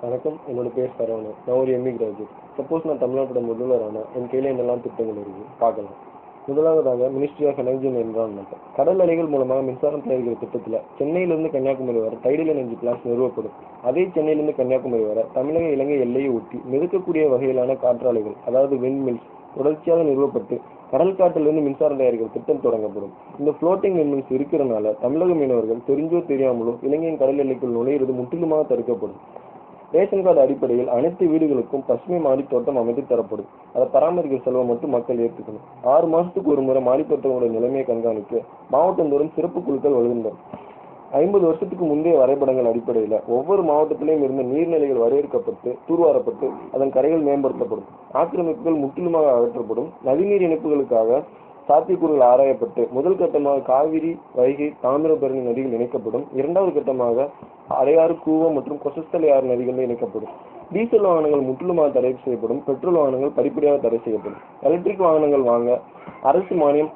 வணக்கம். என்னோட பேர் சரவணன். நான் ஒரு எம்இ கிராஜுவேட். சப்போஸ் நான் தமிழ்நாட்டோட முதல்வரான என் கையில் என்னெல்லாம் திட்டங்கள் இருக்குது பார்க்கலாம். முதலாவதாக ministry of energy and environment. கடல் அலைகள் மூலமாக மின்சாரம் தயாரிக்கிற திட்டத்தில் சென்னையிலிருந்து கன்னியாகுமரி வரை டைடல் எனர்ஜி பிளான்ஸ் நிறுவப்படும். அதே சென்னையிலிருந்து கன்னியாகுமரி வரை தமிழக இலங்கை எல்லையை ஒட்டி மிதக்கக்கூடிய வகையிலான காற்றாலைகள், அதாவது விண்மில்ஸ், தொடர்ச்சியாக நிறுவப்பட்டு கடல் காற்றிலிருந்து மின்சாரம் தயாரிக்கிற திட்டம் தொடங்கப்படும். இந்த ஃப்ளோட்டிங் விண்மில்ஸ் இருக்கிறதுனால தமிழக மீனவர்கள் தெரிஞ்சோ தெரியாமலோ இலங்கையின் கடல் எல்லைக்குள் நுழையிறது முற்றிலுமாக தடுக்கப்படும். ரேஷன் கார்டு அடிப்படையில் அனைத்து வீடுகளுக்கும் பசுமை மாடி தோட்டம் அமைத்து தரப்படும். அதை பராமரிக்கிற செலவை மட்டும் மக்கள் ஏற்றுக்கணும். 6 மாசத்துக்கு ஒரு முறை மாடித்தோட்டங்களோட நிலைமையை கண்காணிக்க மாவட்டந்தோறும் சிறப்பு குழுக்கள் வழங்குகின்றன. 50 வருஷத்துக்கு முந்தைய வரைபடங்கள் அடிப்படையில் ஒவ்வொரு மாவட்டத்திலையும் இருந்த நீர்நிலைகள் வரையறுக்கப்பட்டு தூர்வாரப்பட்டு அதன் கரைகள் மேம்படுத்தப்படும். ஆக்கிரமிப்புகள் முற்றிலுமாக அகற்றப்படும். நதிநீர் இணைப்புகளுக்காக சாத்தியக்கூறுகள் ஆராயப்பட்டு முதல் கட்டமாக காவிரி, வைகை, தாமிரபரணி நதிகள் இணைக்கப்படும். இரண்டாவது கட்டமாக அடையாறு, கூவம் மற்றும் கொசஸ்தலை ஆறு நதிகளில் இணைக்கப்படும். டீசல் வாகனங்கள் முற்றிலுமாக தடை செய்யப்படும். பெட்ரோல் வாகனங்கள் படிப்படியாக தடை செய்யப்படும். எலக்ட்ரிக் வாகனங்கள் வாங்க அரசு மானியம்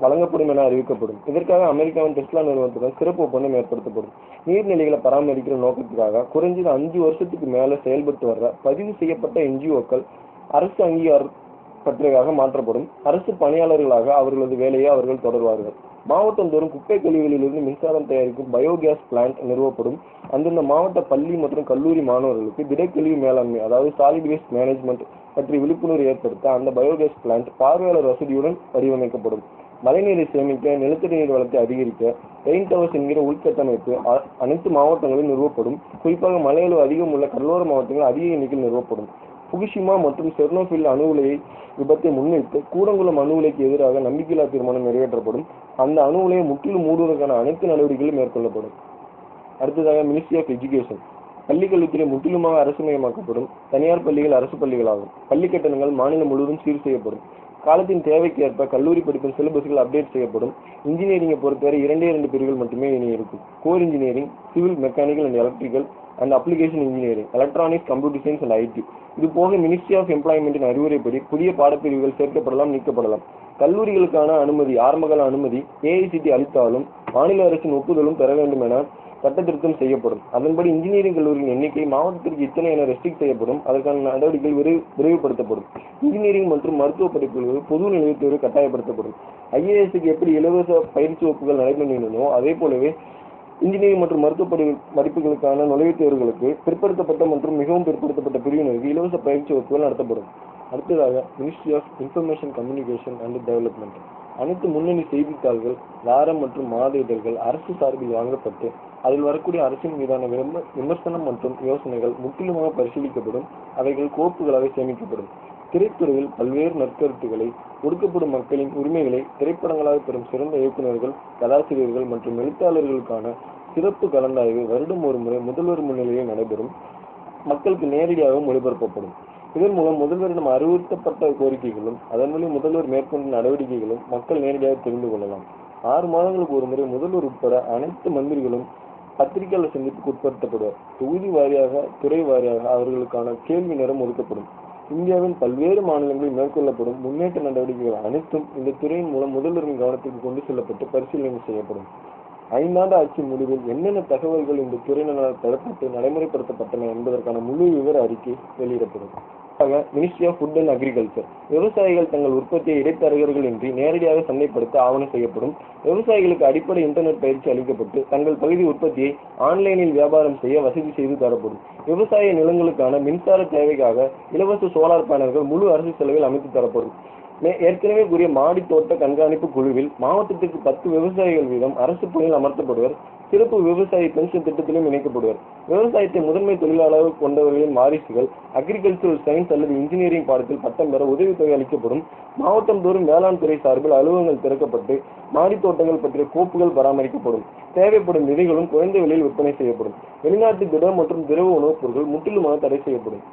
வழங்கப்படும் என அறிவிக்கப்படும். இதற்காக அமெரிக்காவின் டெஸ்லா நிறுவனத்துடன் சிறப்பு ஒப்பந்தம் ஏற்படுத்தப்படும். நீர்நிலைகளை பராமரிக்கிற நோக்கத்துக்காக குறைஞ்சது 5 வருஷத்துக்கு மேல செயல்பட்டு வர்ற பதிவு செய்யப்பட்ட என்ஜிஓக்கள் அரசு அங்கீகாரம் பற்றியதாக மாற்றப்படும். அரசு பணியாளர்களாக அவர்களது வேலையை அவர்கள் தொடர்வார்கள். மாவட்டந்தோறும் குப்பை கழிவுகளிலிருந்து மின்சாரம் தயாரிக்கும் பயோகேஸ் பிளான்ட் நிறுவப்படும். அந்தந்த மாவட்ட பள்ளி மற்றும் கல்லூரி மாணவர்களுக்கு திடக்கழிவு மேலாண்மை, அதாவது சாலிட் வேஸ்ட் மேனேஜ்மெண்ட் பற்றி விழிப்புணர்வு ஏற்படுத்த அந்த பயோகேஸ் பிளான்ட் பார்வையாளர் வசதியுடன் வடிவமைக்கப்படும். மழைநீரை சேமிக்க, நிலத்தடி நீர் வளத்தை அதிகரிக்க ரெயின் டவர்ஸ் என்கிற உள்கட்டமைப்பு அனைத்து மாவட்டங்களிலும் நிறுவப்படும். குறிப்பாக மழையளவு அதிகம் உள்ள கடலோர மாவட்டங்கள் அதிக எண்ணிக்கையில் நிறுவப்படும். புகுஷிமா மற்றும் செர்னோபில் அணு உலை விபத்தை முன்வைத்து கூடங்குளம் அணு உலைக்கு எதிராக நம்பிக்கையில்லா தீர்மானம் நிறைவேற்றப்படும். அந்த அணு உலையை முற்றிலும் மூடுவதற்கான அனைத்து நடவடிக்கைகளும் மேற்கொள்ளப்படும். அடுத்ததாக மினிஸ்ட்ரி ஆஃப் எஜுகேஷன். பள்ளிக்கல்வித்துறை முற்றிலுமாக அரசுமயமாக்கப்படும். தனியார் பள்ளிகள் அரசு பள்ளிகளாகும். பள்ளி கட்டணங்கள் மாநிலம் முழுவதும் சீர் செய்யப்படும். காலத்தின் தேவைக்கு ஏற்ப கல்லூரி படிப்பின் சிலபஸ்கள் அப்டேட் செய்யப்படும். இன்ஜினியரிங்கை பொறுத்தவரை 2 பிரிவுகள் மட்டுமே இனி இருக்கும். Core engineering, civil, mechanical and electrical and application engineering, electronics, computer science and IT. இது போக மினிஸ்ட்ரி ஆஃப் எம்ப்ளாய்மெண்ட்டின் அறிவுரைப்படி புதிய பாடப்பிரிவுகள் சேர்க்கப்படலாம், நீக்கப்படலாம். கல்லூரிகளுக்கான அனுமதி, ஆரம்பகால அனுமதி ஏஐசிடி அளித்தாலும் மாநில அரசின் ஒப்புதலும் பெற வேண்டும் என சட்டத்திருத்தம் செய்யப்படும். அதன்படி இன்ஜினியரிங் கல்லூரியின் எண்ணிக்கை மாவட்டத்திற்கு இத்தனை என ரெஸ்ட்ரிக்ட் செய்யப்படும். அதற்கான நடவடிக்கைகள் விரைவுபடுத்தப்படும். இன்ஜினியரிங் மற்றும் மருத்துவ படிப்புகளுக்கு பொது நுழைவுத் தேர்வு கட்டாயப்படுத்தப்படும். ஐஏஎஸ்க்கு எப்படி இலவச பயிற்சி வகுப்புகள் நடைபெறுகின்றனோ அதே போலவே இன்ஜினியரிங் மற்றும் மருத்துவ படிப்புகளுக்கான நுழைவுத் தேர்வுகளுக்கு பிற்படுத்தப்பட்ட மற்றும் மிகவும் பிற்படுத்தப்பட்ட பிரிவினருக்கு இலவச பயிற்சி வகுப்புகள் நடத்தப்படும். அடுத்ததாக ministry of information communication and development. அனைத்து முன்னணி செய்தித்தாள்கள், வாரம் மற்றும் மாத இதழ்கள் அரசு சார்பில் வாங்கப்பட்டு அதில் வரக்கூடிய அரசின் மீதான விமர்சனம் மற்றும் யோசனைகள் முற்றிலுமாக பரிசீலிக்கப்படும். அவைகள் கோப்புகளாக சேமிக்கப்படும். திரைத்துறையில் பல்வேறு நற்கருத்துக்களை, ஒடுக்கப்படும் மக்களின் உரிமைகளை திரைப்படங்களாக பெறும் சிறந்த இயக்குநர்கள், கதாசிரியர்கள் மற்றும் எழுத்தாளர்களுக்கான சிறப்பு கலந்தாய்வு வருடம் ஒரு முறை முதல்வர் முன்னிலையில் நடைபெறும். மக்களுக்கு நேரடியாகவும் ஒளிபரப்பப்படும். இதன் மூலம் முதல்வரிடம் அறிவுறுத்தப்பட்ட கோரிக்கைகளும் அதன் மூலம் முதல்வர் மேற்கொண்ட நடவடிக்கைகளும் மக்கள் நேரடியாக தெரிந்து கொள்ளலாம். 6 மாதங்களுக்கு ஒரு முறை முதல்வர் உட்பட அனைத்து மந்திரிகளும் பத்திரிகையாளர் சந்திப்புக்கு உட்படுத்தப்படுவார். தொகுதி வாரியாக, துறை வாரியாக அவர்களுக்கான கேள்வி நேரம் ஒதுக்கப்படும். இந்தியாவின் பல்வேறு மாநிலங்களில் மேற்கொள்ளப்படும் முன்னேற்ற நடவடிக்கைகள் அனைத்தும் இந்த துறையின் மூலம் முதல்வரின் கவனத்திற்கு கொண்டு செல்லப்பட்டு பரிசீலனை செய்யப்படும். 5 ஆண்டு ஆட்சி முடிவில் என்னென்ன தகவல்கள் இந்த துறையினரால் பெறப்பட்டு நடைமுறைப்படுத்தப்பட்டன என்பதற்கான முழு விவர அறிக்கை வெளியிடப்படும். Ministry of food and agriculture. விவசாயிகள் தங்கள் உற்பத்தியை இடைத்தரகர்கள் இன்றி நேரடியாக சந்தைப்படுத்த ஆவணம் செய்யப்படும். விவசாயிகளுக்கு அடிப்படை இன்டர்நெட் பயிற்சி அளிக்கப்பட்டு தங்கள் பகுதி உற்பத்தியை ஆன்லைனில் வியாபாரம் செய்ய வசதி செய்து தரப்படும். விவசாய நிலங்களுக்கான மின்சார தேவைக்காக இலவச சோலார் பேனல்கள் முழு அரசு செலவில் அமைத்து தரப்படும். ஏற்கனவே கூறிய மாடி தோட்ட கண்காணிப்பு குழுவில் மாவட்டத்திற்கு 10 விவசாயிகள் வீதம் அரசு பணியில் அமர்த்தப்படுவர். சிறப்பு விவசாய பென்ஷன் திட்டத்திலும் இணைக்கப்படுவர். விவசாயத்தை முதன்மை தொழிலாளர் கொண்டவர்களின் வாரிசுகள் அக்ரிகல்ச்சரல் சயின்ஸ் அல்லது இன்ஜினியரிங் பாடத்தில் பட்டம் பெற உதவித்தொகை அளிக்கப்படும். மாவட்டம் தோறும் வேளாண் துறை சார்பில் அலுவலகங்கள் திறக்கப்பட்டு மாடி தோட்டங்கள் பற்றிய கோப்புகள் பராமரிக்கப்படும். தேவைப்படும் விதைகளும் குறைந்த விலையில் விற்பனை செய்யப்படும். வெளிநாட்டு திட மற்றும் திரவ உணவுப் பொருட்கள் முற்றிலுமாக தடை செய்யப்படும்.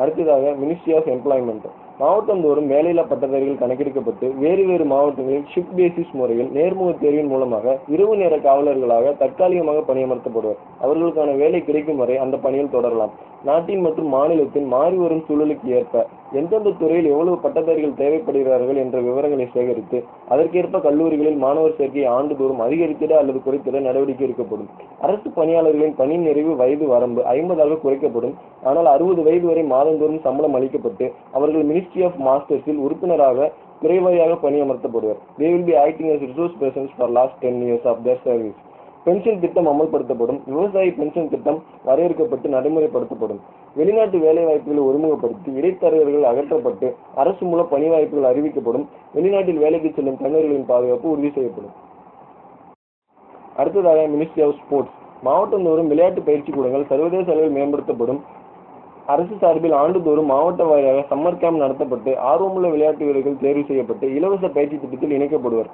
அடுத்ததாக மினிஸ்ட்ரி ஆஃப் எம்ப்ளாய்மெண்ட். மாவட்டந்தோறும் வேலையில்லா பட்டதாரிகள் கணக்கெடுக்கப்பட்டு வேறு மாவட்டங்களில் ஷிஃப்ட் பேசிஸ் முறையில் நேர்முக தேர்வின் மூலமாக இரவு நேர காவலர்களாக தற்காலிகமாக பணியமர்த்தப்படுவர். அவர்களுக்கான வேலை கிடைக்கும் வரை அந்த பணியில் தொடரலாம். நாட்டின் மற்றும் மாநிலத்தின் மாறி வரும் சூழலுக்கு ஏற்ப எந்தெந்த துறையில் எவ்வளவு பட்டதாரிகள் தேவைப்படுகிறார்கள் என்ற விவரங்களை சேகரித்து அதற்கேற்ப கல்லூரிகளில் மாணவர் சேர்க்கையை ஆண்டுதோறும் அதிகரித்திட அல்லது குறைத்திட நடவடிக்கை எடுக்கப்படும். அரசு பணியாளர்களின் பணி நிறைவு வயது வரம்பு 50 குறைக்கப்படும். ஆனால் 60 வயது வரை மாதந்தோறும் சம்பளம் அளிக்கப்பட்டு அவர்கள் மினிஸ்ட்ரி ஆஃப் மாஸ்டர்ஸில் உறுப்பினராக துறைவாரியாக பணியமர்த்தப்படுவர். They will be acting as resource persons for last 10 years of their service. Pension திட்டம் அமல்படுத்தப்படும். விவசாய பென்ஷன் திட்டம் வரையறுக்கப்பட்டு நடைமுறைப்படுத்தப்படும். வெளிநாட்டு வேலை வாய்ப்புகளை ஒருமுகப்படுத்தி இடைத்தரகர்கள் அகற்றப்பட்டு அரசு மூலம் பணி வாய்ப்புகள் அறிவிக்கப்படும். வெளிநாட்டில் வேலைக்கு செல்லும் தமிழர்களின் பாதுகாப்பு உறுதி செய்யப்படும். அடுத்ததாக மினிஸ்ட்ரி ஆஃப் ஸ்போர்ட்ஸ். மாவட்டந்தோறும் விளையாட்டு பயிற்சி கூடங்கள் சர்வதேச அளவில் மேம்படுத்தப்படும். அரசு சார்பில் ஆண்டுதோறும் மாவட்ட வாரியாக சம்மர் கேம்ப் நடத்தப்பட்டு ஆர்வமுள்ள விளையாட்டு வீரர்கள் தேர்வு செய்யப்பட்டு இலவச பயிற்சி திட்டத்தில் இணைக்கப்படுவர்.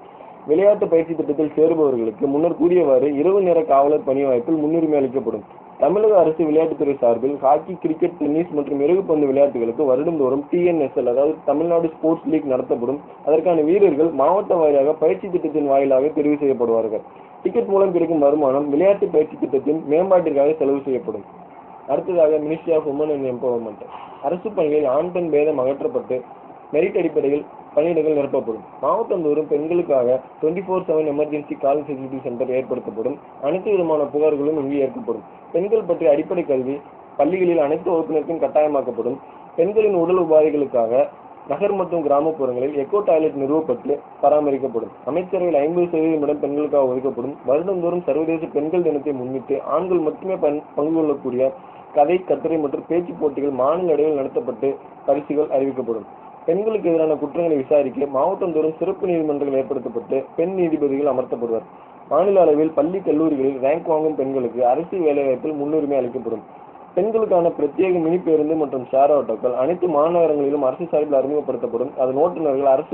விளையாட்டு பயிற்சி திட்டத்தில் சேருபவர்களுக்கு முன்னர் கூறியவாறு இரவு நேர காவலர் பணி வாய்ப்பில் முன்னுரிமை அளிக்கப்படும். தமிழக அரசு விளையாட்டுத்துறை சார்பில் ஹாக்கி, கிரிக்கெட், டென்னிஸ் மற்றும் இறகுப்பந்து விளையாட்டுகளுக்கு வருடந்தோறும் TNSL அதாவது தமிழ்நாடு ஸ்போர்ட்ஸ் லீக் நடத்தப்படும். அதற்கான வீரர்கள் மாவட்ட வாரியாக பயிற்சி திட்டத்தின் வாயிலாக தெரிவு செய்யப்படுவார்கள். டிக்கெட் மூலம் கிடைக்கும் வருமானம் விளையாட்டு பயிற்சி திட்டத்தின் மேம்பாட்டிற்காக செலவு செய்யப்படும். அடுத்ததாக ministry of woman and empowerment. அரசு பணிகளில் ஆண் பெண் பேதம் அகற்றப்பட்டு மெரிட் அடிப்படையில் பணியிடங்கள் நிரப்பப்படும். மாவட்டந்தோறும் பெண்களுக்காக 24/7 எமர்ஜென்சி கால் ஃபெசிலிட்டி சென்டர் ஏற்படுத்தப்படும். அனைத்து விதமான புகார்களும் இங்கு ஏற்கப்படும். பெண்கள் பற்றிய அடிப்படை கல்வி பள்ளிகளில் அனைத்து வகுப்பினருக்கும் கட்டாயமாக்கப்படும். பெண்களின் உடல் உபாதைகளுக்காக நகர் மற்றும் கிராமப்புறங்களில் எக்கோ டாய்லெட் நிறுவப்பட்டு பராமரிக்கப்படும். அமைச்சரவையில் 50% இடம் பெண்களுக்காக ஒதுக்கப்படும். வருடந்தோறும் சர்வதேச பெண்கள் தினத்தை முன்னிட்டு ஆண்கள் மட்டுமே பங்கு கொள்ளக்கூடிய கதை, கட்டுரை மற்றும் பேச்சு போட்டிகள் மாநில அளவில் நடத்தப்பட்டு பரிசுகள் அறிவிக்கப்படும். பெண்களுக்கு எதிரான குற்றங்களை விசாரிக்க மாவட்டந்தோறும் சிறப்பு நீதிமன்றங்கள் ஏற்படுத்தப்பட்டு பெண் நீதிபதிகள் அமர்த்தப்படுவர். மாநில அளவில் பள்ளி கல்லூரிகளில் ரேங்க் வாங்கும் பெண்களுக்கு அரசு வேலைவாய்ப்பில் முன்னுரிமை அளிக்கப்படும். பெண்களுக்கான பிரத்யேக மினி பேருந்து மற்றும் ஷேர் ஆட்டோக்கள் அனைத்து மாநகரங்களிலும் அரசு சார்பில் அறிமுகப்படுத்தப்படும். அதன் ஓட்டுநர்கள் அரசு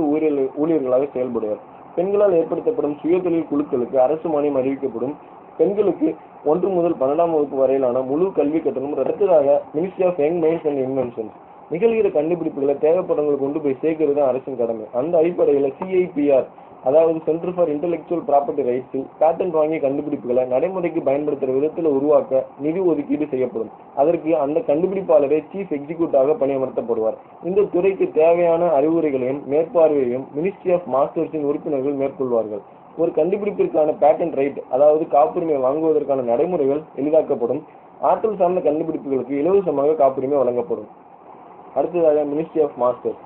ஊழியர்களாக செயல்படுவர். பெண்களால் ஏற்படுத்தப்படும் சுயதொழில் குழுக்களுக்கு அரசு மானியம் அறிவிக்கப்படும். பெண்களுக்கு 1 முதல் 12ஆம் வகுப்பு வரையிலான முழு கல்வி கட்டணம். அடுத்ததாக ministry of young minds and inventions. நிகழ்கிற கண்டுபிடிப்புகளை தேவைப்படவங்களுக்கு கொண்டு போய் சேர்க்கிறது தான் அரசின் கடமை. அந்த அடிப்படையில் CIPR அதாவது சென்டர் ஃபார் இன்டெலெக்சுவல் ப்ராப்பர்ட்டி ரைட்ஸில் பேட்டன்ட் வாங்கிய கண்டுபிடிப்புகளை நடைமுறைக்கு பயன்படுத்துகிற விதத்தில் உருவாக்க நிதி ஒதுக்கீடு செய்யப்படும். அதற்கு அந்த கண்டுபிடிப்பாளரை சீஃப் எக்ஸிக்யூட்டிவாக பணியமர்த்தப்படுவார். இந்த துறைக்கு தேவையான அறிவுரைகளையும் மேற்பார்வையையும் மினிஸ்ட்ரி ஆஃப் மாஸ்டர்ஸின் உறுப்பினர்கள் மேற்கொள்வார்கள். ஒரு கண்டுபிடிப்பிற்கான பேட்டன்ட் ரைட் அதாவது காப்புரிமை வாங்குவதற்கான நடைமுறைகள் எளிதாக்கப்படும். ஆற்றல் சார்ந்த கண்டுபிடிப்புகளுக்கு இலவசமாக காப்புரிமை வழங்கப்படும். அடுத்ததாக மினிஸ்ட்ரி ஆஃப் மாஸ்டர்ஸ்.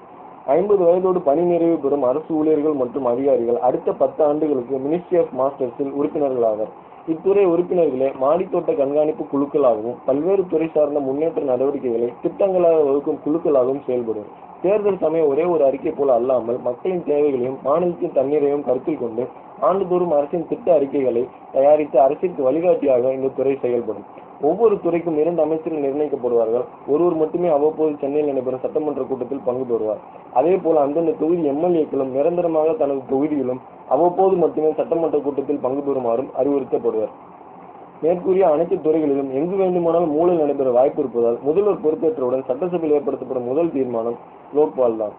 50 வயதோடு பணி நிறைவு பெறும் அரசு ஊழியர்கள் மற்றும் அதிகாரிகள் அடுத்த 10 ஆண்டுகளுக்கு மினிஸ்ட்ரி ஆஃப் மாஸ்டர்ஸில் உறுப்பினர்களாவர். இத்துறை உறுப்பினர்களே மாடித்தோட்ட கண்காணிப்பு குழுக்களாகவும் பல்வேறு துறை சார்ந்த முன்னேற்ற நடவடிக்கைகளை திட்டங்களாக வகுக்கும் குழுக்களாகவும் செயல்படும். தேர்தல் சமயம் ஒரே ஒரு அறிக்கை போல அல்லாமல் மக்களின் தேவைகளையும் மாநிலத்தின் தண்ணீரையும் கருத்தில் கொண்டு ஆண்டுதோறும் அரசின் திட்ட அறிக்கைகளை தயாரித்து அரசிற்கு வழிகாட்டியாக இந்த துறை செயல்படும். ஒவ்வொரு துறைக்கும் 2 அமைச்சர்கள் நிர்ணயிக்கப்படுவார்கள். ஒருவர் மட்டுமே அவ்வப்போது சென்னையில் நடைபெறும் சட்டமன்ற கூட்டத்தில் பங்கு பெறுவார். அதே போல அந்தந்த தொகுதி MLAக்களும் நிரந்தரமாக தனது தொகுதியிலும் அவ்வப்போது மட்டுமே சட்டமன்ற கூட்டத்தில் பங்கு பெறுமாறும் அறிவுறுத்தப்படுவர். மேற்கூறிய அனைத்து துறைகளிலும் எங்கு வேண்டுமானாலும் ஊழல் நடைபெற வாய்ப்பு இருப்பதால் முதல்வர் பொறுப்பேற்றவுடன் சட்டசபையில் ஏற்படுத்தப்படும் முதல் தீர்மானம் லோக்பால் தான்.